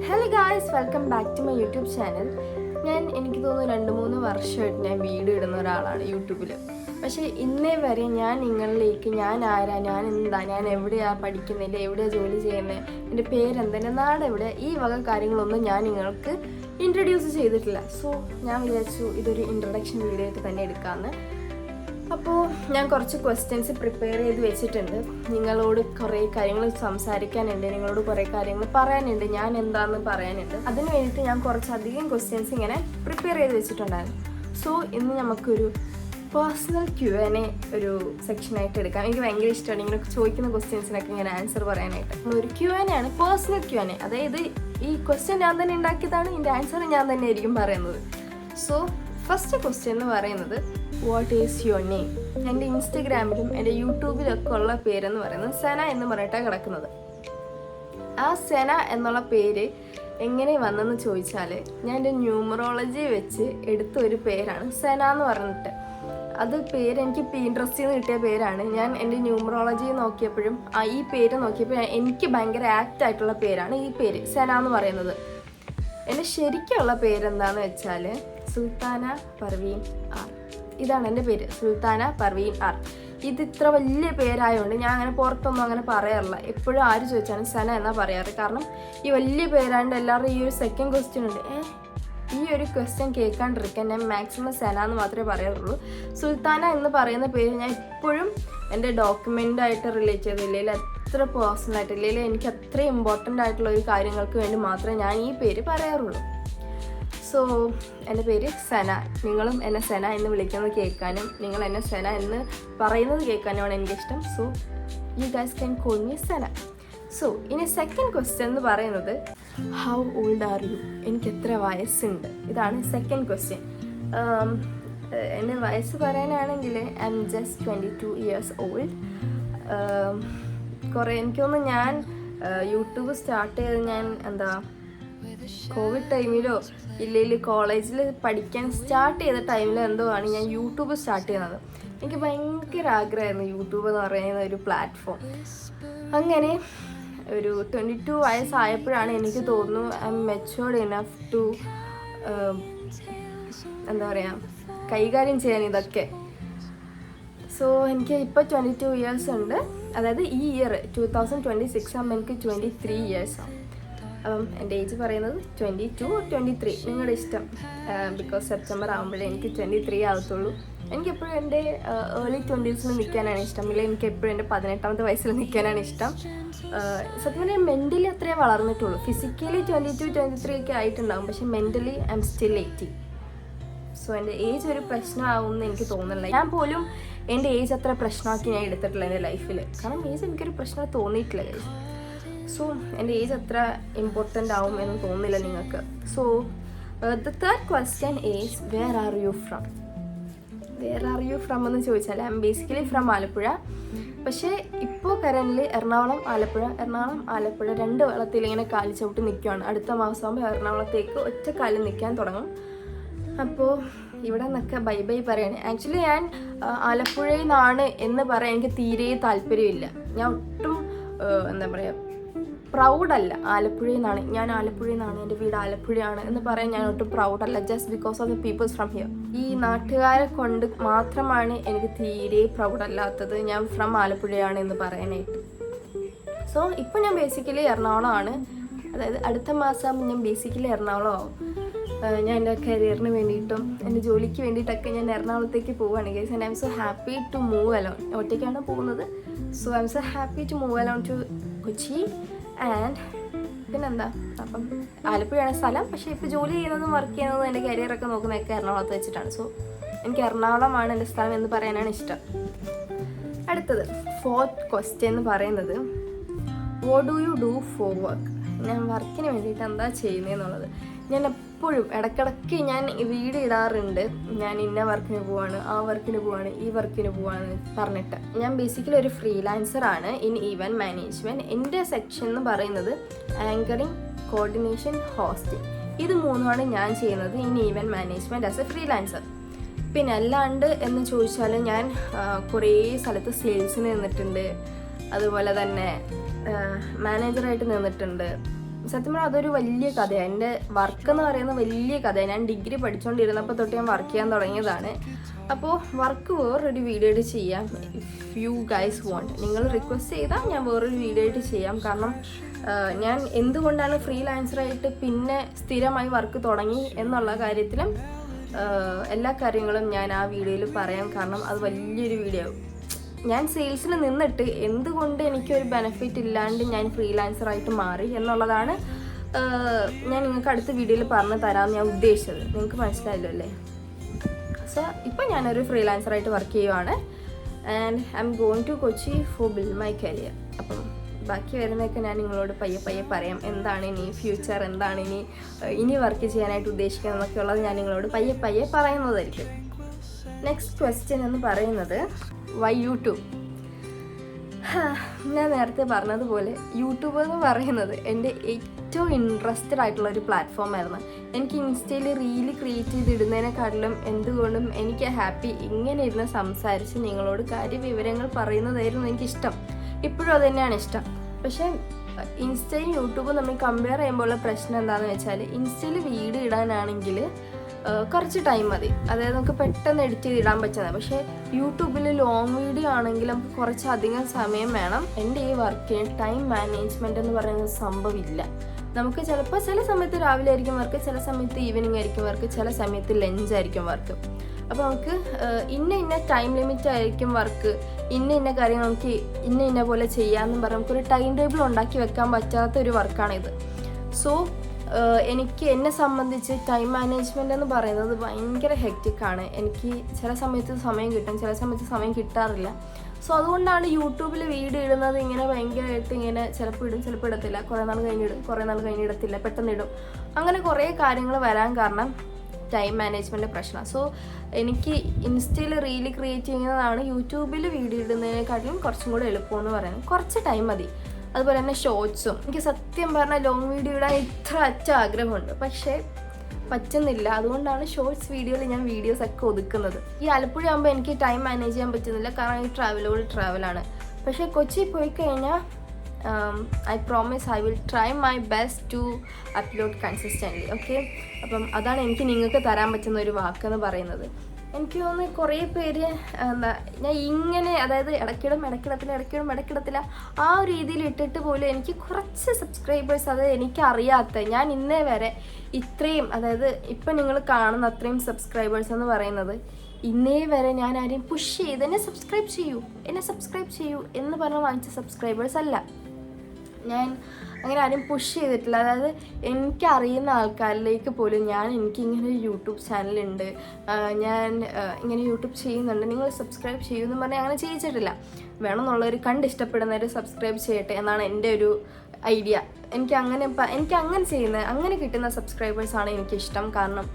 Hello guys, welcome back to my YouTube channel. എനിക്ക് തോന്നുന്നു 2-3 വർഷമായിട്ട് ഞാൻ വീഡിയോ ഇടുന്ന ഒരാളാണ് യൂട്യൂബിൽ. പക്ഷേ ഇന്നേ വരെ ഞാൻ നിങ്ങളിലേക്ക് ഞാൻ ആരാ, ഞാൻ എന്താ, ഞാൻ എവിടെയാണ് പഠിക്കുന്നത്, എവിടെയാണ് ജോലി ചെയ്യുന്നത്, എൻ്റെ പേരെന്താ, എൻ്റെ നാട് എവിടെ, ഈ വക കാര്യങ്ങളൊന്നും ഞാൻ നിങ്ങൾക്ക് ഇൻട്രൊഡ്യൂസ് ചെയ്തിട്ടില്ല. സോ ഞാൻ വിചാരിച്ചു ഇതൊരു ഇൻട്രൊഡക്ഷൻ വീഡിയോ ആയിട്ട് തന്നെ എടുക്കാമെന്ന്. അപ്പോൾ ഞാൻ കുറച്ച് ക്വസ്റ്റ്യൻസ് പ്രിപ്പയർ ചെയ്ത് വെച്ചിട്ടുണ്ട്. നിങ്ങളോട് കുറേ കാര്യങ്ങൾ സംസാരിക്കാനുണ്ട്, നിങ്ങളോട് കുറേ കാര്യങ്ങൾ പറയാനുണ്ട്, ഞാൻ എന്താണെന്ന് പറയാനുണ്ട്. അതിന് വേണ്ടിയിട്ട് ഞാൻ കുറച്ചധികം ക്വസ്റ്റ്യൻസ് ഇങ്ങനെ പ്രിപ്പയർ ചെയ്ത് വെച്ചിട്ടുണ്ടായിരുന്നു. സോ ഇന്ന് നമുക്കൊരു പേഴ്സണൽ Q&A ഒരു സെക്ഷനായിട്ട് എടുക്കാം. എനിക്ക് ഭയങ്കര ഇഷ്ടമാണ് ഇങ്ങനെ ചോദിക്കുന്ന ക്വസ്റ്റ്യൻസിനൊക്കെ ഇങ്ങനെ ആൻസർ പറയാനായിട്ട്. ഒരു Q&A ആണ്, പേഴ്സണൽ Q&A. അതായത് ഈ ക്വസ്റ്റ്യൻ ഞാൻ തന്നെ ഉണ്ടാക്കിയതാണ്, ഇതിൻ്റെ ആൻസർ ഞാൻ തന്നെ ആയിരിക്കും പറയുന്നത്. സോ ഫസ്റ്റ് ക്വസ്റ്റ്യൻ എന്ന് പറയുന്നത്, വാട്ട് ഈസ് യുവർ നെയിം? എൻ്റെ ഇൻസ്റ്റഗ്രാമിലും എൻ്റെ യൂട്യൂബിലൊക്കെ ഉള്ള പേരെന്ന് പറയുന്നത് സെന എന്ന് പറഞ്ഞിട്ടാണ് കിടക്കുന്നത്. ആ സെന എന്നുള്ള പേര് എങ്ങനെ വന്നെന്ന് ചോദിച്ചാൽ, ഞാൻ എൻ്റെ ന്യൂമറോളജി വെച്ച് എടുത്ത ഒരു പേരാണ് സെന എന്ന് പറഞ്ഞിട്ട്. അത് പേര് എനിക്ക് പിൻട്രസ്റ്റിൽ നിന്ന് കിട്ടിയ പേരാണ്. ഞാൻ എൻ്റെ ന്യൂമറോളജി നോക്കിയപ്പോഴും ഈ പേര് നോക്കിയപ്പോൾ എനിക്ക് ഭയങ്കര ആപ്റ്റായിട്ടുള്ള പേരാണ് ഈ പേര് സെന എന്ന് പറയുന്നത്. എൻ്റെ ശരിക്കുള്ള പേരെന്താണെന്ന് വെച്ചാൽ സുൽത്താന പർവീൻ ആർ. ഇതാണ് എൻ്റെ പേര്, സുൽത്താന പർവീൻ ആർ. ഇത് ഇത്ര വലിയ പേരായതുകൊണ്ട് ഞാൻ അങ്ങനെ പുറത്തൊന്നും അങ്ങനെ പറയാറില്ല. എപ്പോഴും ആര് ചോദിച്ചാലും സെന എന്നാണ് പറയാറ്. കാരണം ഈ വലിയ പേരായതുകൊണ്ട് എല്ലാവരും ഈ ഒരു സെക്കൻഡ് ക്വസ്റ്റ്യൻ ഉണ്ട്, ഈ ഒരു ക്വസ്റ്റ്യൻ കേൾക്കാണ്ടിരിക്കാൻ ഞാൻ മാക്സിമം സെന എന്ന് മാത്രമേ പറയാറുള്ളൂ. സുൽത്താന എന്ന് പറയുന്ന പേര് ഞാൻ എപ്പോഴും എൻ്റെ ഡോക്യുമെൻ്റായിട്ട് റിലേറ്റ് ചെയ്തില്ലെങ്കിൽ, അത്ര പേഴ്സണലായിട്ട് ഇല്ലെങ്കിൽ, എനിക്ക് അത്ര ഇമ്പോർട്ടൻ്റ് ആയിട്ടുള്ള ഒരു കാര്യങ്ങൾക്ക് വേണ്ടി മാത്രമേ ഞാൻ ഈ പേര് പറയാറുള്ളൂ. സോ എൻ്റെ പേര് സെന. നിങ്ങളും എന്നെ സെന എന്ന് വിളിക്കുന്നത് കേൾക്കാനും നിങ്ങൾ എന്നെ സെന എന്ന് പറയുന്നത് കേൾക്കാനുമാണ് എനിക്കിഷ്ടം. So you guys can call me Senna. So ഇനി സെക്കൻഡ് ക്വസ്റ്റ്യൻ എന്ന് പറയുന്നത്, ഹൗ ഓൾഡ് ആർ യു? എനിക്ക് എത്ര വയസ്സുണ്ട്? ഇതാണ് സെക്കൻഡ് ക്വസ്റ്റ്യൻ. എൻ്റെ വയസ്സ് പറയാനാണെങ്കിൽ I am just 22 years old. എനിക്ക് തോന്നുന്നു ഞാൻ യൂട്യൂബ് സ്റ്റാർട്ട് ചെയ്ത് ഞാൻ കോവിഡ് ടൈമിലോ ഇല്ലെങ്കിൽ കോളേജിൽ പഠിക്കാൻ സ്റ്റാർട്ട് ചെയ്ത ടൈമിലോ എന്തോ ആണ് ഞാൻ യൂട്യൂബ് സ്റ്റാർട്ട് ചെയ്യുന്നത്. എനിക്ക് ഭയങ്കര ആഗ്രഹമായിരുന്നു യൂട്യൂബ് എന്ന് പറയുന്ന ഒരു പ്ലാറ്റ്ഫോം. അങ്ങനെ ഒരു 22 വയസ്സായപ്പോഴാണ് എനിക്ക് തോന്നുന്നു I am matured enough to കൈകാര്യം ചെയ്യാൻ ഇതൊക്കെ. സോ എനിക്ക് ഇപ്പോൾ 22 years ഉണ്ട്. അതായത് ഈ ഇയർ 2026 ആകുമ്പോൾ എനിക്ക് 23 years ആവും. അപ്പം എൻ്റെ ഏജ് പറയുന്നത് 22 or 23, നിങ്ങളുടെ ഇഷ്ടം. ബിക്കോസ് സെപ്റ്റംബർ ആകുമ്പോഴേ എനിക്ക് 23 ആകത്തുള്ളൂ. എനിക്കെപ്പോഴും എൻ്റെ ഏർലി 20s നിൽക്കാനാണ് ഇഷ്ടം. ഇല്ല, എനിക്ക് എപ്പോഴും എൻ്റെ 18ാമത്തെ വയസ്സിൽ നിൽക്കാനാണ് ഇഷ്ടം. സത്യം പറഞ്ഞാൽ മെൻ്റലി അത്രയേ വളർന്നിട്ടുള്ളൂ. ഫിസിക്കലി 22, 23 ഒക്കെ ആയിട്ടുണ്ടാകും, പക്ഷേ mentally I am still 18. So എൻ്റെ ഏജ് ഒരു പ്രശ്നമാകുമെന്ന് എനിക്ക് തോന്നുന്നില്ല. ഞാൻ പോലും എൻ്റെ ഏജ് അത്ര പ്രശ്നമാക്കി ഞാൻ എടുത്തിട്ടില്ല എൻ്റെ ലൈഫിൽ. കാരണം ഏജ് എനിക്കൊരു പ്രശ്നം തോന്നിയിട്ടില്ല. സോ എൻ്റെ ഏജ് അത്ര ഇമ്പോർട്ടൻ്റ് ആവും എന്ന് തോന്നുന്നില്ല നിങ്ങൾക്ക്. So the third question is, where are you from? Where are you from എന്ന് ചോദിച്ചാൽ I am basically from Alappuzha. പക്ഷേ ഇപ്പോൾ കറൻ്റ് എറണാകുളം ആലപ്പുഴ 2 വെള്ളത്തിൽ ഇങ്ങനെ കാലി ചവിട്ടി നിൽക്കുകയാണ്. അടുത്ത മാസമാകുമ്പോൾ എറണാകുളത്തേക്ക് ഒറ്റക്കാലിൽ നിൽക്കാൻ തുടങ്ങും. അപ്പോൾ ഇവിടെ നിന്നൊക്കെ ബൈ ബൈ പറയാണ്. ആക്ച്വലി ഞാൻ ആലപ്പുഴയിൽ നിന്നാണ് എന്ന് പറയാൻ എനിക്ക് തീരെ താല്പര്യമില്ല. ഞാൻ ഒട്ടും പ്രൗഡല്ല ആലപ്പുഴയിൽ നിന്നാണ്, ഞാൻ ആലപ്പുഴയിൽ നിന്നാണ്, എൻ്റെ വീട് ആലപ്പുഴയാണ് എന്ന് പറയാൻ ഞാൻ ഒട്ടും പ്രൗഡല്ല. Just because of the peoples from here. ഈ നാട്ടുകാരെ കൊണ്ട് മാത്രമാണ് എനിക്ക് തീരെ പ്രൗഡല്ലാത്തത് ഞാൻ ഫ്രം ആലപ്പുഴയാണ് എന്ന് പറയാനായിട്ട്. സോ ഇപ്പോൾ ഞാൻ ബേസിക്കലി എറണാകുളമാണ്. അതായത് അടുത്ത മാസം ഞാൻ ബേസിക്കലി എറണാകുളം ആവും. ഞാൻ എൻ്റെ കരിയറിന് വേണ്ടിയിട്ടും എൻ്റെ ജോലിക്ക് വേണ്ടിയിട്ടൊക്കെ ഞാൻ എറണാകുളത്തേക്ക് പോവുകയാണ് guys. And I am so happy to move alone. ഒറ്റയ്ക്കാണ് പോകുന്നത്. So I am so happy to move alone to Kochi. And പിന്നെന്താ, അപ്പം ആലപ്പുഴയാണ് സ്ഥലം. പക്ഷേ ഇപ്പോൾ ജോലി ചെയ്യുന്നതും വർക്ക് ചെയ്യുന്നതും എൻ്റെ കരിയറൊക്കെ നോക്കുന്നതൊക്കെ എറണാകുളത്ത് വെച്ചിട്ടാണ്. സോ എനിക്ക് എറണാകുളമാണ് എൻ്റെ സ്ഥലം എന്ന് പറയാനാണ് ഇഷ്ടം. അടുത്തത് ഫോർത്ത് ക്വസ്റ്റ്യൻ എന്ന് പറയുന്നത്, what do you do for work? ഞാൻ വർക്കിന് വേണ്ടിയിട്ട് എന്താ ചെയ്യുന്നതെന്നുള്ളത്. ഞാൻ എപ്പോഴും ഇടയ്ക്കിടയ്ക്ക് ഞാൻ വീഡിയോ ഇടാറുണ്ട്. ഞാൻ ഇന്ന വർക്കിന് പോവാണ്, ആ വർക്കിന് പോവാണ്, ഈ വർക്കിന് പോവാണ് പറഞ്ഞിട്ട്. ഞാൻ ബേസിക്കലി ഒരു ഫ്രീലാൻസറാണ് ഇൻ ഈവൻറ്റ് മാനേജ്മെൻറ്റ്. എൻ്റെ സെക്ഷൻ എന്ന് പറയുന്നത് ആങ്കറിങ്, കോർഡിനേഷൻ, ഹോസ്റ്റിംഗ്. ഇത് 3ആണ് ഞാൻ ചെയ്യുന്നത് in event management as A freelancer. പിന്നെ അല്ലാണ്ട് എന്ന് ചോദിച്ചാൽ ഞാൻ കുറേ സ്ഥലത്ത് സെയിൽസിന് നിന്നിട്ടുണ്ട്, അതുപോലെ തന്നെ മാനേജറായിട്ട് നിന്നിട്ടുണ്ട്, സത്യം പറഞ്ഞാൽ അതൊരു വലിയ കഥയാണ്. എൻ്റെ വർക്ക് എന്ന് പറയുന്നത് വലിയ കഥയാണ്. ഞാൻ ഡിഗ്രി പഠിച്ചുകൊണ്ടിരുന്നപ്പോൾ തൊട്ട് ഞാൻ വർക്ക് ചെയ്യാൻ തുടങ്ങിയതാണ്. അപ്പോൾ വർക്ക് വേറൊരു വീഡിയോ ആയിട്ട് ചെയ്യാം. ഇഫ് യു ഗൈസ് വോണ്ട്, നിങ്ങൾ റിക്വസ്റ്റ് ചെയ്താൽ ഞാൻ വേറൊരു വീഡിയോ ആയിട്ട് ചെയ്യാം. കാരണം ഞാൻ എന്തുകൊണ്ടാണ് ഫ്രീലാൻസറായിട്ട് പിന്നെ സ്ഥിരമായി വർക്ക് തുടങ്ങി എന്നുള്ള കാര്യത്തിലും എല്ലാ കാര്യങ്ങളും ഞാൻ ആ വീഡിയോയിൽ പറയാം. കാരണം അത് വലിയൊരു വീഡിയോ ആവും. ഞാൻ സെയിൽസിൽ നിന്നിട്ട് എന്തുകൊണ്ട് എനിക്കൊരു ബെനിഫിറ്റ് ഇല്ലാണ്ട് ഞാൻ ഫ്രീലാൻസറായിട്ട് മാറി എന്നുള്ളതാണ് ഞാൻ നിങ്ങൾക്ക് അടുത്ത വീഡിയോയിൽ പറഞ്ഞു തരാമെന്ന് ഞാൻ ഉദ്ദേശിച്ചത്. നിങ്ങൾക്ക് മനസ്സിലായല്ലോ അല്ലേ? സോ ഇപ്പം ഞാനൊരു ഫ്രീലാൻസറായിട്ട് വർക്ക് ചെയ്യുവാണ്. And I am going to Kochi for build my career. അപ്പം ബാക്കി വരുന്നതൊക്കെ ഞാൻ നിങ്ങളോട് പയ്യെ പറയാം. എന്താണ് ഇനി ഫ്യൂച്ചർ, എന്താണ് ഇനി വർക്ക് ചെയ്യാനായിട്ട് ഉദ്ദേശിക്കുന്നത് എന്നൊക്കെ ഉള്ളത് ഞാൻ നിങ്ങളോട് പയ്യെ പറയുന്നതായിരിക്കും. നെക്സ്റ്റ് ക്വസ്റ്റ്യൻ എന്ന് പറയുന്നത് വൈ യൂട്യൂബ്. ഞാൻ നേരത്തെ പറഞ്ഞതുപോലെ യൂട്യൂബ് എന്ന് പറയുന്നത് എൻ്റെ ഏറ്റവും ഇൻട്രസ്റ്റഡ് ആയിട്ടുള്ള ഒരു പ്ലാറ്റ്ഫോമായിരുന്നു. എനിക്ക് ഇൻസ്റ്റയിൽ റീല് ക്രിയേറ്റ് ചെയ്തിടുന്നതിനെക്കാട്ടിലും എന്തുകൊണ്ടും എനിക്ക് ഹാപ്പി ഇങ്ങനെ ഇരുന്ന് സംസാരിച്ച് നിങ്ങളോട് കാര്യവിവരങ്ങൾ പറയുന്നതായിരുന്നു എനിക്കിഷ്ടം. ഇപ്പോഴും അത് തന്നെയാണ് ഇഷ്ടം. പക്ഷേ ഇൻസ്റ്റയും യൂട്യൂബും തമ്മിൽ കമ്പയർ ചെയ്യുമ്പോഴുള്ള പ്രശ്നം എന്താണെന്ന് വെച്ചാൽ, ഇൻസ്റ്റയിൽ വീഡിയോ ഇടാനാണെങ്കിൽ കുറച്ച് ടൈം മതി, അതായത് നമുക്ക് പെട്ടെന്ന് എഡിറ്റ് ചെയ്തിടാൻ പറ്റുന്നത്. പക്ഷേ യൂട്യൂബിൽ ലോങ് വീഡിയോ ആണെങ്കിൽ നമുക്ക് കുറച്ചധികം സമയം വേണം. എൻ്റെ ഈ വർക്കിന് ടൈം മാനേജ്മെൻറ്റ് എന്ന് പറയുന്ന സംഭവമില്ല. നമുക്ക് ചിലപ്പോൾ ചില സമയത്ത് രാവിലെ ആയിരിക്കും വർക്ക്, ചില സമയത്ത് ഈവനിങ് ആയിരിക്കും വർക്ക്, ചില സമയത്ത് ലഞ്ച് ആയിരിക്കും വർക്ക്. അപ്പോൾ നമുക്ക് ഇന്ന ടൈം ലിമിറ്റ് ആയിരിക്കും വർക്ക്, ഇന്ന കാര്യങ്ങൾ നമുക്ക് ഇന്ന പോലെ ചെയ്യാമെന്നും പറഞ്ഞ് നമുക്കൊരു ടൈം ടേബിൾ ഉണ്ടാക്കി വെക്കാൻ പറ്റാത്ത ഒരു വർക്കാണിത്. സോ എന്നെ സംബന്ധിച്ച് ടൈം മാനേജ്മെൻ്റ് എന്ന് പറയുന്നത് ഭയങ്കര ഹെക്റ്റിക്കാണ്. എനിക്ക് ചില സമയത്ത് സമയം കിട്ടും, ചില സമയത്ത് സമയം കിട്ടാറില്ല. സോ അതുകൊണ്ടാണ് യൂട്യൂബിൽ വീഡിയോ ഇടുന്നത് ഇങ്ങനെ ഭയങ്കരമായിട്ട് ഇങ്ങനെ ചിലപ്പോൾ ഇടും, ചിലപ്പോൾ ഇടത്തില്ല, കുറേ നാൾ കഴിഞ്ഞിടും, കുറേ നാൾ കഴിഞ്ഞിടത്തില്ല, പെട്ടെന്ന് ഇടും. അങ്ങനെ കുറേ കാര്യങ്ങൾ വരാൻ കാരണം ടൈം മാനേജ്മെൻറ്റ് പ്രശ്നമാണ്. സോ എനിക്ക് ഇൻസ്റ്റയിൽ റീല് ക്രിയേറ്റ് ചെയ്യുന്നതാണ് യൂട്യൂബിൽ വീഡിയോ ഇടുന്നതിനെക്കാട്ടിലും കുറച്ചും കൂടെ എളുപ്പമെന്ന് പറയുന്നത്. കുറച്ച് ടൈം മതി. അതുപോലെ തന്നെ ഷോർട്സും, എനിക്ക് സത്യം പറഞ്ഞാൽ ലോങ് വീഡിയോ ഇടാൻ ഇത്ര ആഗ്രഹമുണ്ട്, പക്ഷേ പറ്റുന്നില്ല. അതുകൊണ്ടാണ് ഷോർട്സ് വീഡിയോയിൽ ഞാൻ വീഡിയോസൊക്കെ ഒതുക്കുന്നത്. ഈ ആലപ്പുഴ ആകുമ്പോൾ എനിക്ക് ടൈം മാനേജ് ചെയ്യാൻ പറ്റുന്നില്ല, കാരണം ഈ ട്രാവലാണ്. പക്ഷേ കൊച്ചി പോയി കഴിഞ്ഞാൽ I promise I will try my best to upload consistently. Okay, അപ്പം അതാണ് എനിക്ക് നിങ്ങൾക്ക് തരാൻ പറ്റുന്ന ഒരു വാക്കെന്ന് പറയുന്നത്. എനിക്ക് തോന്നുന്നു കുറേ പേര് ഞാൻ ഇങ്ങനെ, അതായത് ഇടയ്ക്കിടത്തില്ല ആ ഒരു രീതിയിൽ ഇട്ടിട്ട് പോലും എനിക്ക് കുറച്ച് സബ്സ്ക്രൈബേഴ്സ്, അതായത് എനിക്കറിയാത്ത, ഞാൻ ഇന്നേ വരെ ഇത്രയും, അതായത് ഇപ്പം നിങ്ങൾ കാണുന്ന അത്രയും സബ്സ്ക്രൈബേഴ്സ് എന്ന് പറയുന്നത് ഇന്നേ വരെ ഞാൻ ആരെയും പുഷ് ചെയ്ത് എന്നെ സബ്സ്ക്രൈബ് ചെയ്യൂ എന്ന് പറഞ്ഞ് വാങ്ങിച്ച സബ്സ്ക്രൈബേഴ്സ് അല്ല. ഞാൻ അങ്ങനെ ആരും പുഷ് ചെയ്തിട്ടില്ല. അതായത് എനിക്കറിയുന്ന ആൾക്കാരിലേക്ക് പോലും എനിക്കിങ്ങനെ ഒരു യൂട്യൂബ് ചാനലുണ്ട്, ഞാൻ ഇങ്ങനെ യൂട്യൂബ് ചെയ്യുന്നുണ്ട്, നിങ്ങൾ സബ്സ്ക്രൈബ് ചെയ്യുമെന്ന് പറഞ്ഞാൽ അങ്ങനെ ചെയ്യിച്ചിട്ടില്ല. വേണമെന്നുള്ളവർ ഇഷ്ടപ്പെടുന്നവർ സബ്സ്ക്രൈബ് ചെയ്യട്ടെ എന്നാണ് എൻ്റെ ഒരു ഐഡിയ. എനിക്ക് അങ്ങനെ കിട്ടുന്ന സബ്സ്ക്രൈബേഴ്സാണ് എനിക്കിഷ്ടം. കാരണം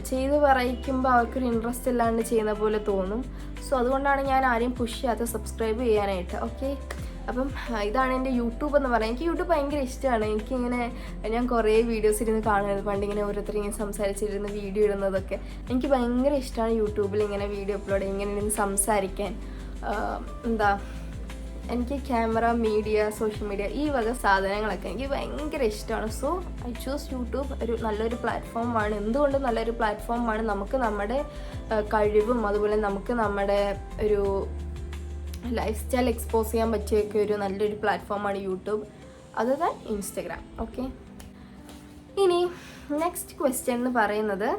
ചെയ്ത് പറയിക്കുമ്പോൾ അവർക്കൊരു ഇൻട്രസ്റ്റ് ഇല്ലാണ്ട് ചെയ്യുന്ന പോലെ തോന്നും. സോ അതുകൊണ്ടാണ് ഞാൻ ആരെയും പുഷ് ചെയ്യാത്ത സബ്സ്ക്രൈബ് ചെയ്യാനായിട്ട്. ഓക്കെ, അപ്പം ഇതാണ് എൻ്റെ യൂട്യൂബ് എന്ന് പറയുന്നത്. എനിക്ക് യൂട്യൂബ് ഭയങ്കര ഇഷ്ടമാണ്. ഞാൻ കുറേ വീഡിയോസ് ഇരുന്ന് കാണുന്നത്, പണ്ടിങ്ങനെ ഓരോരുത്തർ ഇങ്ങനെ സംസാരിച്ചിരുന്ന് വീഡിയോ ഇടുന്നതൊക്കെ എനിക്ക് ഭയങ്കര ഇഷ്ടമാണ്. യൂട്യൂബിൽ ഇങ്ങനെ വീഡിയോ അപ്ലോഡ് ചെയ്യും, ഇങ്ങനെ ഇരുന്ന് സംസാരിക്കാൻ. എനിക്ക് ക്യാമറ, മീഡിയ, സോഷ്യൽ മീഡിയ, ഈ വക സാധനങ്ങളൊക്കെ എനിക്ക് ഭയങ്കര ഇഷ്ടമാണ്. So I choose YouTube. നല്ലൊരു പ്ലാറ്റ്ഫോമാണ്. എന്തുകൊണ്ടും നല്ലൊരു പ്ലാറ്റ്ഫോമാണ്. നമുക്ക് നമ്മുടെ കഴിവും അതുപോലെ നമുക്ക് നമ്മുടെ ഒരു ലൈഫ് സ്റ്റൈൽ എക്സ്പോസ് ചെയ്യാൻ പറ്റിയൊക്കെ ഒരു നല്ലൊരു പ്ലാറ്റ്ഫോമാണ് YouTube, other than Instagram. Okay, ഇനി നെക്സ്റ്റ് ക്വസ്റ്റ്യൻ എന്ന് പറയുന്നത്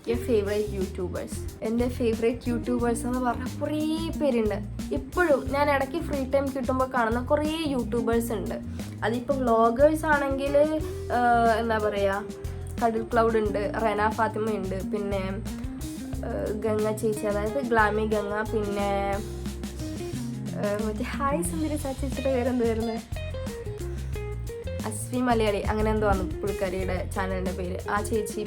യുവർ ഫേവറേറ്റ് യൂട്യൂബേഴ്സ്. എൻ്റെ ഫേവറേറ്റ് യൂട്യൂബേഴ്സ് എന്ന് പറഞ്ഞാൽ കുറേ പേരുണ്ട്. ഇപ്പോഴും ഞാൻ ഇടയ്ക്ക് ഫ്രീ ടൈം കിട്ടുമ്പോൾ കാണുന്ന കുറേ യൂട്യൂബേഴ്സ് ഉണ്ട്. അതിപ്പോൾ വ്ളോഗേഴ്സ് ആണെങ്കിൽ എന്താ പറയുക, കടൽ ക്ലൗഡ് ഉണ്ട്, റെന ഫാത്തിമ ഉണ്ട്, പിന്നെ ഗംഗ ചേച്ചി, അതായത് ഗ്ലാമി ഗംഗ, പിന്നെ മറ്റേ ഹായ് സുന്ദരി ചേച്ചിയുടെ പേരെന്ത് വരുന്നത്, അസ്വി മലയാളി, അങ്ങനെ എന്തോ ആണ് പുള്ളിക്കാരിയുടെ ചാനലിൻ്റെ പേര്, ആ ചേച്ചി.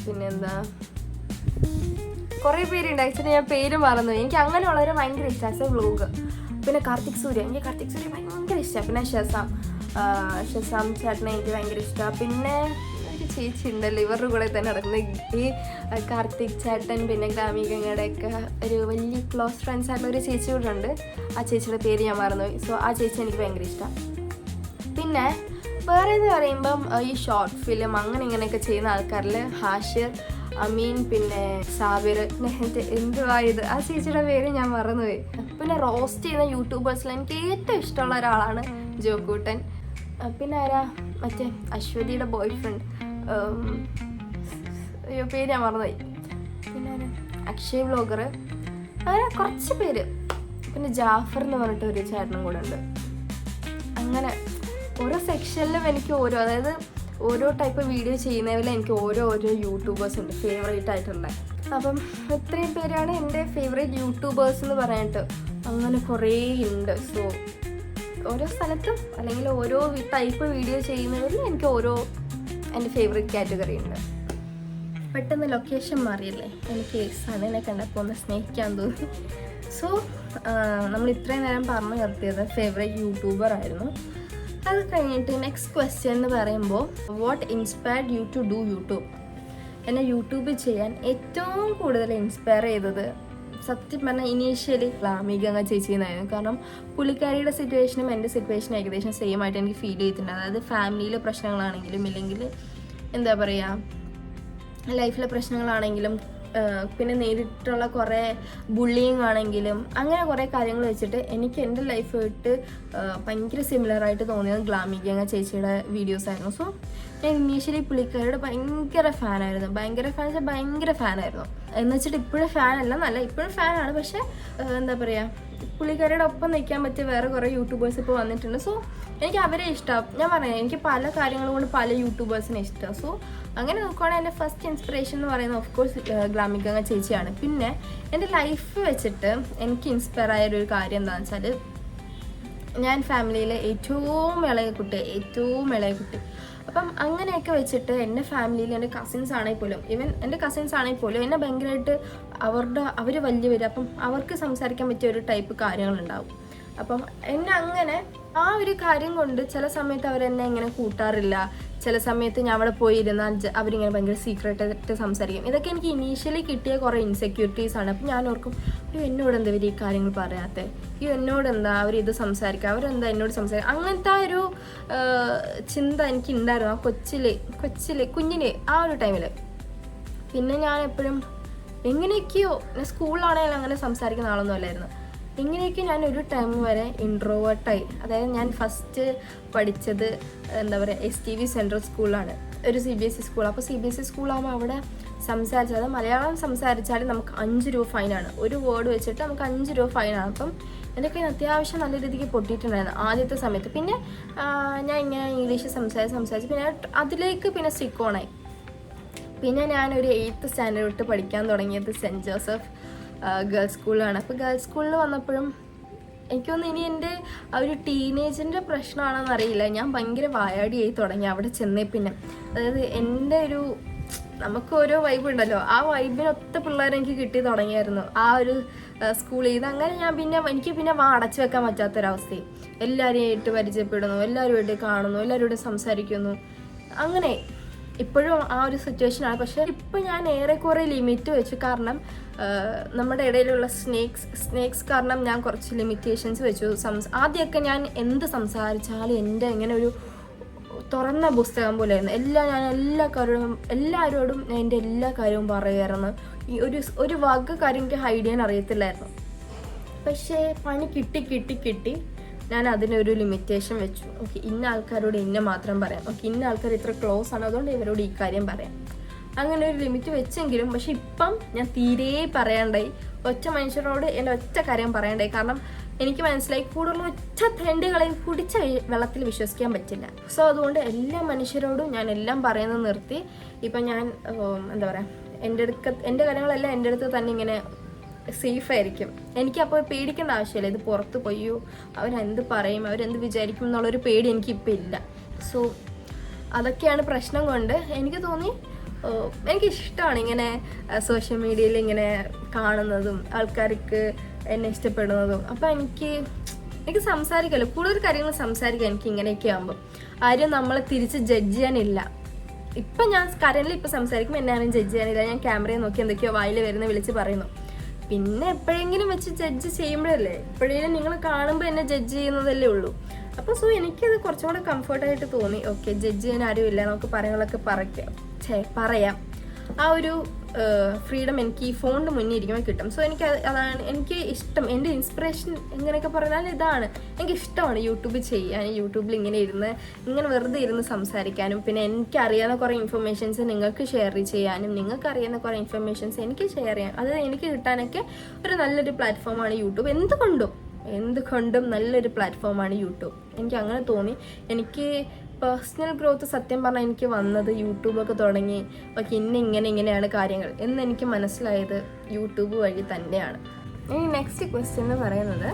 പിന്നെന്താ കുറേ പേരുണ്ട്. ആക്ച്വലി ഞാൻ പേര് മറന്നു. എനിക്ക് അങ്ങനെയുള്ളവരെ ഭയങ്കര ഇഷ്ടമാണ് ആസ് എ വ്ളോഗ്. പിന്നെ കാർത്തിക് സൂര്യ ഭയങ്കര ഇഷ്ടമാണ്. പിന്നെ ഷസാം ചേട്ടനെ എനിക്ക് ഭയങ്കര ഇഷ്ടമാണ്. പിന്നെ ഒരു ചേച്ചി ഉണ്ടല്ലോ ഇവരുടെ കൂടെ തന്നെ നടക്കുന്ന ഈ കാർത്തിക് ചേട്ടൻ, പിന്നെ ഗ്ലാമി ഗംഗയുടെയൊക്കെ ഒരു വലിയ ക്ലോസ് ഫ്രണ്ട്സ് ആയിട്ടുള്ള ഒരു ചേച്ചി കൂടെ ഉണ്ട്. ആ ചേച്ചിയുടെ പേര് ഞാൻ മറന്നുപോയി. സോ ആ ചേച്ചി എനിക്ക് ഭയങ്കര ഇഷ്ടമാണ്. പിന്നെ വേറെ എന്ന് പറയുമ്പം ഈ ഷോർട്ട് ഫിലിം അങ്ങനെ ഇങ്ങനെയൊക്കെ ചെയ്യുന്ന ആൾക്കാരിൽ ഹാഷിർ, അമീൻ, പിന്നെ സാബിർ, എന്തുവായത് ആ ചേച്ചിയുടെ പേര് ഞാൻ മറന്നുപോയി. പിന്നെ റോസ്റ്റ് ചെയ്യുന്ന യൂട്യൂബേഴ്സിൽ എനിക്ക് ഏറ്റവും ഇഷ്ടമുള്ള ഒരാളാണ് ജോക്കൂട്ടൻ. പിന്നെ ആരാ, മറ്റേ അശ്വതിയുടെ ബോയ് ഫ്രണ്ട്, അയ്യോ പേര് ഞാൻ മറന്നുപോയി. പിന്നെ ആരാ, അക്ഷയ് വ്ലോഗർ, അങ്ങനെ കുറച്ച് പേര്. പിന്നെ ജാഫർ എന്ന് പറഞ്ഞിട്ട് ഒരു ചേട്ടനും കൂടെ ഉണ്ട്. അങ്ങനെ ഓരോ സെക്ഷനിലും എനിക്ക് അതായത് ഓരോ ടൈപ്പ് വീഡിയോ ചെയ്യുന്നതിൽ എനിക്ക് ഓരോ യൂട്യൂബേഴ്സ് ഉണ്ട് ഫേവറേറ്റ് ആയിട്ടുള്ള. അപ്പം ഇത്രയും പേരാണ് എൻ്റെ ഫേവറേറ്റ് യൂട്യൂബേഴ്സ് എന്ന് പറയാനായിട്ട്. അങ്ങനെ കുറേ ഉണ്ട്. സോ ഓരോ സ്ഥലത്തും അല്ലെങ്കിൽ ഓരോ ടൈപ്പ് വീഡിയോ ചെയ്യുന്നതിൽ എനിക്ക് എൻ്റെ ഫേവറേറ്റ് കാറ്റഗറി ഉണ്ട്. പെട്ടെന്ന് ലൊക്കേഷൻ മാറിയല്ലേ, എനിക്ക് സണ്ണിനെ കണ്ടപ്പോൾ ഒന്ന് സ്നേഹിക്കാൻ തോന്നി. സോ നമ്മൾ ഇത്രയും നേരം പറഞ്ഞു നിർത്തിയത് ഫേവറേറ്റ് യൂട്യൂബർ ആയിരുന്നു. അത് കഴിഞ്ഞിട്ട് നെക്സ്റ്റ് ക്വസ്റ്റ്യൻ എന്ന് പറയുമ്പോൾ, what inspired you to do YouTube? എന്നെ യൂട്യൂബ് ചെയ്യാൻ ഏറ്റവും കൂടുതൽ ഇൻസ്പയർ ചെയ്തത് സത്യം പറഞ്ഞാൽ ഇനീഷ്യലി ഗ്ലാമിക ചേച്ചിന്നായിരുന്നു. കാരണം പുള്ളിക്കാരിയുടെ സിറ്റുവേഷനും എൻ്റെ സിറ്റുവേഷനും ഏകദേശം സെയിം ആയിട്ട് എനിക്ക് ഫീൽ ചെയ്തിട്ടുണ്ട്. അതായത് ഫാമിലിയിലെ പ്രശ്നങ്ങളാണെങ്കിലും ഇല്ലെങ്കിൽ എന്താ പറയുക ലൈഫിലെ പ്രശ്നങ്ങളാണെങ്കിലും പിന്നെ നേരിട്ടുള്ള കുറേ ബുള്ളിങ് ആണെങ്കിലും അങ്ങനെ കുറേ കാര്യങ്ങൾ വെച്ചിട്ട് എനിക്ക് എൻ്റെ ലൈഫായിട്ട് ഭയങ്കര സിമിലറായിട്ട് തോന്നിയത് ഗ്ലാമിക ചേച്ചിയുടെ വീഡിയോസായിരുന്നു. സോ ഞാൻ ഇനീഷ്യലി പുള്ളിക്കാരിയുടെ ഭയങ്കര ഫാനായിരുന്നു. ഭയങ്കര ഫാനായിരുന്നു എന്ന് വെച്ചിട്ട് ഇപ്പോഴും ഫാനല്ല, നല്ല ഇപ്പോഴും ഫാനാണ്. പക്ഷേ എന്താ പറയുക, പുള്ളിക്കാരിയുടെ ഒപ്പം നിൽക്കാൻ പറ്റിയ വേറെ കുറേ യൂട്യൂബേഴ്സ് ഇപ്പോൾ വന്നിട്ടുണ്ട്. സോ എനിക്ക് അവരെ ഇഷ്ടം. ഞാൻ പറയാം, എനിക്ക് പല കാര്യങ്ങൾ കൊണ്ട് പല യൂട്യൂബേഴ്സിനെ ഇഷ്ടം. സോ അങ്ങനെ നോക്കുവാണെങ്കിൽ എൻ്റെ ഫസ്റ്റ് ഇൻസ്പിറേഷൻ എന്ന് പറയുന്നത് ഓഫ് കോഴ്സ് ഗ്ലാമിക ചേച്ചിയാണ്. പിന്നെ എൻ്റെ ലൈഫ് വെച്ചിട്ട് എനിക്ക് ഇൻസ്പയർ ആയൊരു കാര്യം എന്താണെന്ന് വെച്ചാൽ, ഞാൻ ഫാമിലിയിലെ ഏറ്റവും ഇളയ കുട്ടി. അപ്പം അങ്ങനെയൊക്കെ വെച്ചിട്ട് എൻ്റെ ഫാമിലിയിൽ എൻ്റെ കസിൻസ് ആണെങ്കിൽ പോലും, ഈവൻ എൻ്റെ കസിൻസ് ആണെങ്കിൽ പോലും എന്നെ ഭയങ്കരമായിട്ട് അവർ വലിയവർ, അപ്പം അവർക്ക് സംസാരിക്കാൻ പറ്റിയ ഒരു ടൈപ്പ് കാര്യങ്ങളുണ്ടാവും. അപ്പം എന്നെ അങ്ങനെ ആ ഒരു കാര്യം കൊണ്ട് ചില സമയത്ത് അവരെന്നെ ഇങ്ങനെ കൂട്ടാറില്ല. ചില സമയത്ത് ഞാൻ അവിടെ പോയിരുന്നാൽ അവരിങ്ങനെ ഭയങ്കര സീക്രട്ടായിട്ട് സംസാരിക്കും. ഇതൊക്കെ എനിക്ക് ഇനീഷ്യലി കിട്ടിയ കുറേ ഇൻസെക്യൂരിറ്റീസാണ്. അപ്പം ഞാൻ ഓർക്കും, അയ്യോ എന്നോട് എന്താ ഇവർ ഈ കാര്യങ്ങൾ പറയാത്തത്, അയ്യോ എന്നോട് എന്താ അവരിത് സംസാരിക്കുക, അവരെന്താ എന്നോട് സംസാരിക്കുക, അങ്ങനത്തെ ആ ഒരു ചിന്ത എനിക്ക് ഉണ്ടായിരുന്നു ആ കുഞ്ഞിലെ ആ ഒരു ടൈമിൽ. പിന്നെ ഞാൻ എപ്പോഴും എങ്ങനെയൊക്കെയോ സ്കൂളിലാണെങ്കിലും അങ്ങനെ സംസാരിക്കുന്ന ആളൊന്നും അല്ലായിരുന്നു. ഇങ്ങനെയൊക്കെ ഞാൻ ഒരു ടൈം വരെ ഇൻട്രോവേർട്ടായി. അതായത് ഞാൻ ഫസ്റ്റ് പഠിച്ചത് എന്താ പറയുക STV സെൻട്രൽ സ്കൂളാണ്, ഒരു CBSE സ്കൂൾ. അപ്പോൾ CBSE സ്കൂളാകുമ്പോൾ അവിടെ സംസാരിച്ചത് മലയാളം സംസാരിച്ചാൽ നമുക്ക് 5 രൂപ ഫൈനാണ്. ഒരു വേർഡ് വെച്ചിട്ട് നമുക്ക് 5 രൂപ ഫൈനാണ്. അപ്പം എൻ്റെ കയ്യിൽ അത്യാവശ്യം നല്ല രീതിക്ക് പൊട്ടിയിട്ടുണ്ടായിരുന്നു ആദ്യത്തെ സമയത്ത്. പിന്നെ ഞാൻ ഇങ്ങനെ ഇംഗ്ലീഷ് സംസാരിച്ച് പിന്നെ അതിലേക്ക് പിന്നെ സ്റ്റിക്കോണായി. പിന്നെ ഞാനൊരു 8th സ്റ്റാൻഡേർഡ് തൊട്ട് പഠിക്കാൻ തുടങ്ങിയത് സെൻറ്റ് ജോസഫ് ഗേൾസ് സ്കൂളിലാണ്. അപ്പോൾ ഗേൾസ് സ്കൂളിൽ വന്നപ്പോഴും എനിക്കൊന്ന് ഇനി എൻ്റെ ആ ഒരു ടീനേജിൻ്റെ പ്രശ്നമാണെന്ന് അറിയില്ല, ഞാൻ ഭയങ്കര വായാടിയായി തുടങ്ങി അവിടെ ചെന്നേ. പിന്നെ അതായത് എൻ്റെ ഒരു നമുക്ക് ഓരോ വൈബ് ഉണ്ടല്ലോ, ആ വൈബിനൊത്ത പിള്ളേരെ എനിക്ക് കിട്ടി തുടങ്ങിയായിരുന്നു ആ ഒരു സ്കൂളിൽ നിന്ന്. അങ്ങനെ എനിക്ക് പിന്നെ അടച്ചു വെക്കാൻ പറ്റാത്തൊരവസ്ഥയും, എല്ലാവരെയായിട്ട് പരിചയപ്പെടുന്നു, എല്ലാവരുമായിട്ട് കാണുന്നു, എല്ലാവരോടും സംസാരിക്കുന്നു. അങ്ങനെ ഇപ്പോഴും ആ ഒരു സിറ്റുവേഷനാണ്. പക്ഷേ ഇപ്പം ഞാൻ ഏറെക്കുറെ ലിമിറ്റ് വെച്ചു. കാരണം നമ്മുടെ ഇടയിലുള്ള സ്നേക്സ് കാരണം ഞാൻ കുറച്ച് ലിമിറ്റേഷൻസ് വെച്ചു. ആദ്യമൊക്കെ ഞാൻ എന്ത് സംസാരിച്ചാലും എൻ്റെ ഇങ്ങനെ ഒരു തുറന്ന പുസ്തകം പോലെയായിരുന്നു. ഞാൻ എല്ലാവരോടും എൻ്റെ എല്ലാ കാര്യവും പറയുമായിരുന്നു. ഈ ഒരു വക കാര്യം എനിക്ക് ഹൈഡ് ചെയ്യാൻ അറിയത്തില്ലായിരുന്നു. പക്ഷേ പണി കിട്ടി ഞാൻ അതിനൊരു ലിമിറ്റേഷൻ വെച്ചു. ഓക്കെ, ഇന്ന ആൾക്കാരോട് ഇന്ന മാത്രം പറയാം, ഓക്കെ ഇന്ന ആൾക്കാർ ഇത്ര ക്ലോസ് ആണ്, അതുകൊണ്ട് ഇവരോട് ഈ കാര്യം പറയാം. അങ്ങനെ ഒരു ലിമിറ്റ് വെച്ചെങ്കിലും പക്ഷെ ഇപ്പം ഞാൻ തീരെ പറയാണ്ടായി. ഒറ്റ മനുഷ്യരോട് എൻ്റെ ഒറ്റ കാര്യം പറയാണ്ടായി. കാരണം എനിക്ക് മനസ്സിലായി കൂടുതൽ ഒറ്റ തെണ്ടുകളെയും കുടിച്ച വെള്ളത്തിൽ വിശ്വസിക്കാൻ പറ്റില്ല. സോ അതുകൊണ്ട് എല്ലാ മനുഷ്യരോടും ഞാൻ എല്ലാം പറയുന്നത് നിർത്തി. ഇപ്പം ഞാൻ എന്താ പറയുക, എൻ്റെ കാര്യങ്ങളെല്ലാം എൻ്റെ അടുത്ത് തന്നെ ഇങ്ങനെ സേഫായിരിക്കും. എനിക്കപ്പോൾ പേടിക്കേണ്ട ആവശ്യമില്ല, ഇത് പുറത്ത് പോയോ അവരെന്ത് പറയും, അവരെന്ത് വിചാരിക്കും എന്നുള്ളൊരു പേടി എനിക്കിപ്പോൾ ഇല്ല. സോ അതൊക്കെയാണ് പ്രശ്നം കൊണ്ട് എനിക്ക് തോന്നി എനിക്കിഷ്ടമാണ് ഇങ്ങനെ സോഷ്യൽ മീഡിയയിൽ ഇങ്ങനെ കാണുന്നതും ആൾക്കാർക്ക് എന്നെ ഇഷ്ടപ്പെടുന്നതും. അപ്പോൾ എനിക്ക് സംസാരിക്കാമല്ലോ, കൂടുതൽ കാര്യങ്ങൾ സംസാരിക്കാം എനിക്ക് ഇങ്ങനെയൊക്കെ ആകുമ്പോൾ. ആരും നമ്മളെ തിരിച്ച് ജഡ്ജ് ചെയ്യാനില്ല. ഇപ്പം ഞാൻ കരണ്ടിൽ ഇപ്പം സംസാരിക്കുമ്പോൾ എന്നെ ആരും ജഡ്ജ് ചെയ്യാനില്ല. ഞാൻ ക്യാമറയെ നോക്കി എന്തൊക്കെയോ വായിൽ വരുന്ന വിളിച്ച് പറയുന്നു. പിന്നെ എപ്പോഴെങ്കിലും വെച്ച് ജഡ്ജ് ചെയ്യുമ്പോഴല്ലേ, എപ്പോഴേലും നിങ്ങൾ കാണുമ്പോൾ എന്നെ ജഡ്ജ് ചെയ്യുന്നതല്ലേ ഉള്ളൂ. അപ്പോൾ സോ എനിക്കത് കുറച്ചും കൂടെ കംഫർട്ടായിട്ട് തോന്നി. ഓക്കെ, ജഡ്ജ് ചെയ്യാൻ ആരുമില്ല, നമുക്ക് പറയുകളൊക്കെ പറയാം. ആ ഒരു ഫ്രീഡം എനിക്ക് ഈ ഫോണിന് മുന്നേ ഇരിക്കുമ്പോൾ കിട്ടും. സോ എനിക്ക് അതാണ് എനിക്ക് ഇഷ്ടം. എൻ്റെ ഇൻസ്പിറേഷൻ എങ്ങനെയൊക്കെ പറഞ്ഞാൽ ഇതാണ്. എനിക്കിഷ്ടമാണ് യൂട്യൂബ് ചെയ്യാൻ, യൂട്യൂബിൽ ഇങ്ങനെ വെറുതെ ഇരുന്ന് സംസാരിക്കാനും, പിന്നെ എനിക്കറിയാവുന്ന കുറേ ഇൻഫർമേഷൻസ് നിങ്ങൾക്ക് ഷെയർ ചെയ്യാനും, നിങ്ങൾക്ക് അറിയുന്ന കുറേ ഇൻഫർമേഷൻസ് എനിക്ക് ഷെയർ ചെയ്യാം. അത് എനിക്ക് കിട്ടാനൊക്കെ ഒരു നല്ലൊരു പ്ലാറ്റ്ഫോമാണ് യൂട്യൂബ്. എന്തുകൊണ്ടും നല്ലൊരു പ്ലാറ്റ്ഫോമാണ് യൂട്യൂബ്. എനിക്ക് അങ്ങനെ തോന്നി. എനിക്ക് പേഴ്സണൽ ഗ്രോത്ത് സത്യം പറഞ്ഞാൽ എനിക്ക് വന്നത് യൂട്യൂബൊക്കെ തുടങ്ങി ഓക്കെ ഇങ്ങനെയാണ് കാര്യങ്ങൾ എന്ന് എനിക്ക് മനസ്സിലായത് യൂട്യൂബ് വഴി തന്നെയാണ്. ഇനി നെക്സ്റ്റ് ക്വസ്റ്റ്യൻ എന്ന് പറയുന്നത്,